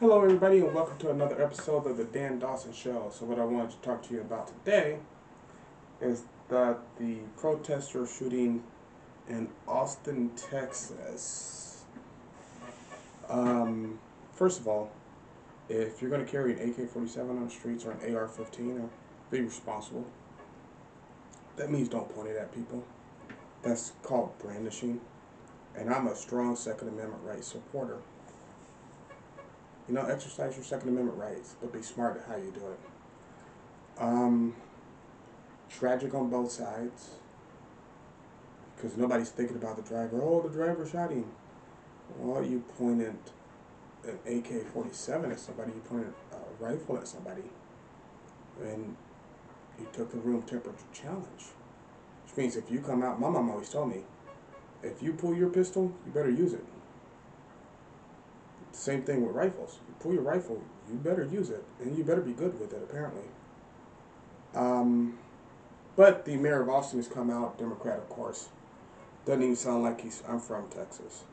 Hello, everybody, and welcome to another episode of the Dan Dawson Show. So, what I wanted to talk to you about today is that the protester shooting in Austin, Texas. First of all, if you're going to carry an AK-47 on the streets or an AR-15, be responsible. That means don't point it at people. That's called brandishing, and I'm a strong Second Amendment rights supporter. Exercise your Second Amendment rights, but be smart at how you do it. Tragic on both sides, because nobody's thinking about the driver. Oh, the driver shot him. Well, you pointed an AK-47 at somebody, you pointed a rifle at somebody, and you took the room temperature challenge. Which means if you come out, my mom always told me, if you pull your pistol, you better use it. Same thing with rifles. You pull your rifle, you better use it, and you better be good with it, apparently. But the mayor of Austin has come out, Democrat, of course. Doesn't even sound like I'm from Texas.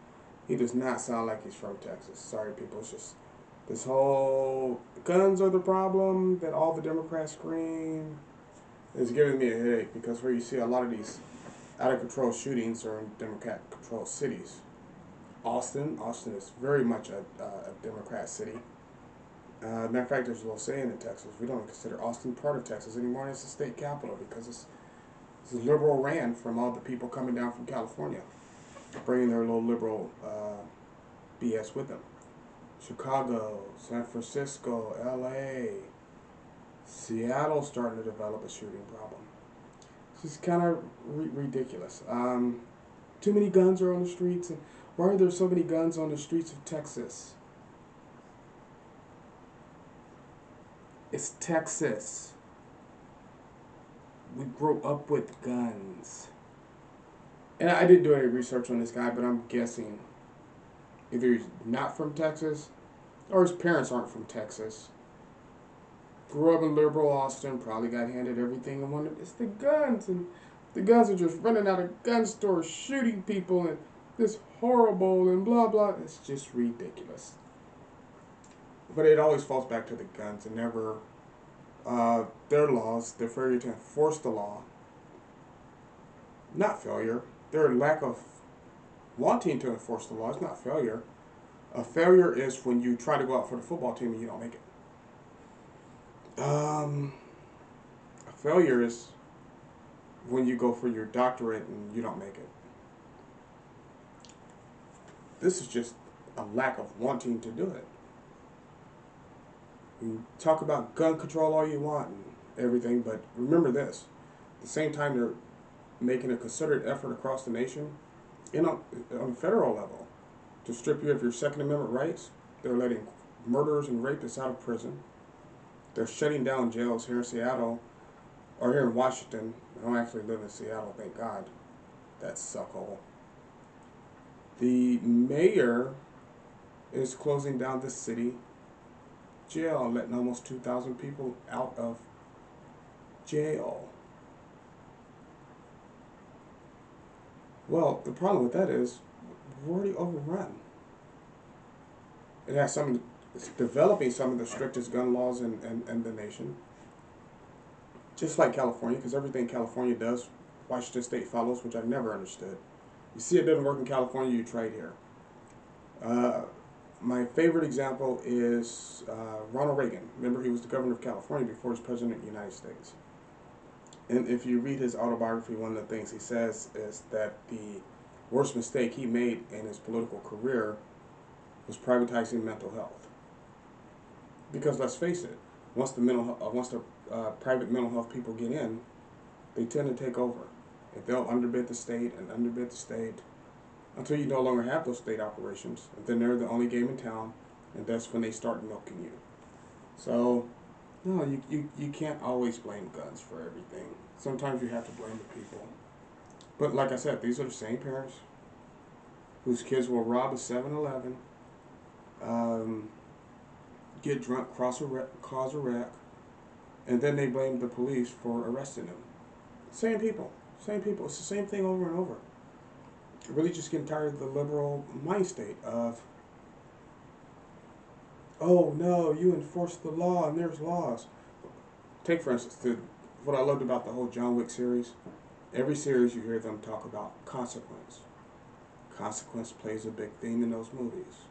He does not sound like he's from Texas. Sorry, people. It's just this whole guns are the problem that all the Democrats scream is giving me a headache, because where you see a lot of these out-of-control shootings are in Democrat-controlled cities. Austin is very much a Democrat city. Matter of fact, there's a little saying in Texas, we don't consider Austin part of Texas anymore, and it's the state capital, because it's a liberal ran from all the people coming down from California, bringing their little liberal BS with them. Chicago, San Francisco, LA, Seattle starting to develop a shooting problem. It's just kind of ridiculous. Too many guns are on the streets, and why are there so many guns on the streets of Texas? It's Texas. We grew up with guns. And I didn't do any research on this guy, but I'm guessing either he's not from Texas or his parents aren't from Texas. Grew up in liberal Austin, probably got handed everything and wanted, it's the guns, and the guns are just running out of gun stores, shooting people, and this horrible and blah blah. It's just ridiculous. But it always falls back to the guns and never their laws, their failure to enforce the law. Not failure. Their lack of wanting to enforce the law is not failure. A failure is when you try to go out for the football team and you don't make it. A failure is when you go for your doctorate and you don't make it. This is just a lack of wanting to do it. You talk about gun control all you want and everything, but remember this. At the same time, they're making a concerted effort across the nation, on a federal level, to strip you of your Second Amendment rights. They're letting murderers and rapists out of prison. They're shutting down jails here in Seattle, or here in Washington. I don't actually live in Seattle, thank God. That suckhole. The mayor is closing down the city jail, letting almost 2,000 people out of jail. Well, the problem with that is we're already overrun. It's developing some of the strictest gun laws in the nation. Just like California, because everything California does, Washington State follows, which I've never understood. You see it doesn't work in California, you try it here. My favorite example is Ronald Reagan. Remember, he was the governor of California before he was president of the United States. And if you read his autobiography, one of the things he says is that the worst mistake he made in his political career was privatizing mental health. Because let's face it, once the private mental health people get in, they tend to take over. If they'll underbid the state and underbid the state until you no longer have those state operations, and then they're the only game in town, and that's when they start milking you. So, no, you can't always blame guns for everything. Sometimes you have to blame the people. But like I said, these are the same parents whose kids will rob a 7-Eleven, get drunk, cause a wreck, and then they blame the police for arresting them. Same people. It's the same thing over and over. Really just getting tired of the liberal mind state of oh no, you enforce the law and there's laws. Take for instance, what I loved about the whole John Wick series. Every series you hear them talk about consequence. Consequence plays a big theme in those movies.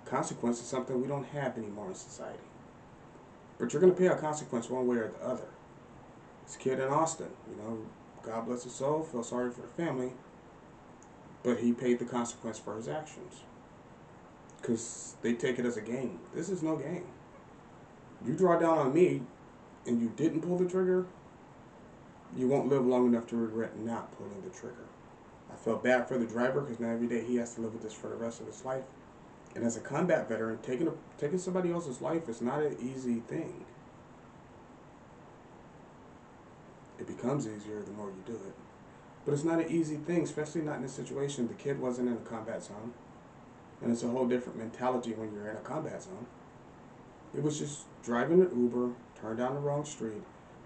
Consequence is something we don't have anymore in society. But you're going to pay a consequence one way or the other. This kid in Austin, God bless his soul, feel sorry for the family, but he paid the consequence for his actions. Because they take it as a game. This is no game. You draw down on me and you didn't pull the trigger, you won't live long enough to regret not pulling the trigger. I felt bad for the driver because now every day he has to live with this for the rest of his life. And as a combat veteran, taking somebody else's life is not an easy thing. It becomes easier the more you do it. But it's not an easy thing, especially not in this situation. The kid wasn't in a combat zone. And it's a whole different mentality when you're in a combat zone. It was just driving an Uber, turned down the wrong street,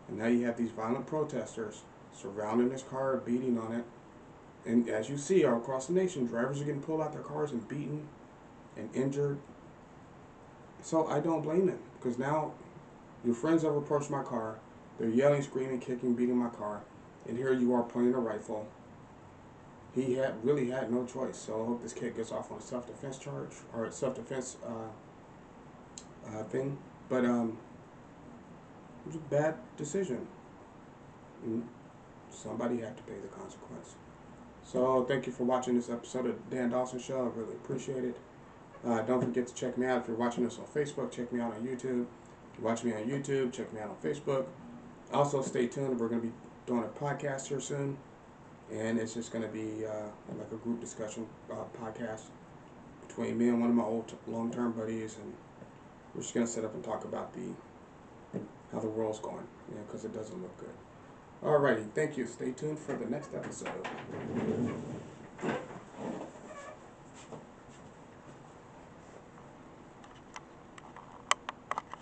and now you have these violent protesters surrounding this car, beating on it. And as you see all across the nation, drivers are getting pulled out their cars and beaten and injured. So I don't blame them, because now your friends have approached my car. They're yelling, screaming, kicking, beating my car, and here you are pointing a rifle. He really had no choice. So I hope this kid gets off on a self-defense charge or a self-defense thing. But it was a bad decision. And somebody had to pay the consequence. So thank you for watching this episode of the Dan Dawson Show. I really appreciate it. Don't forget to check me out. If you're watching this on Facebook, check me out on YouTube. If you're watching me on YouTube, check me out on Facebook. Also, stay tuned. We're going to be doing a podcast here soon. And it's just going to be like a group discussion podcast between me and one of my old long-term buddies. And we're just going to sit up and talk about how the world's going, because it doesn't look good. Alrighty, thank you. Stay tuned for the next episode.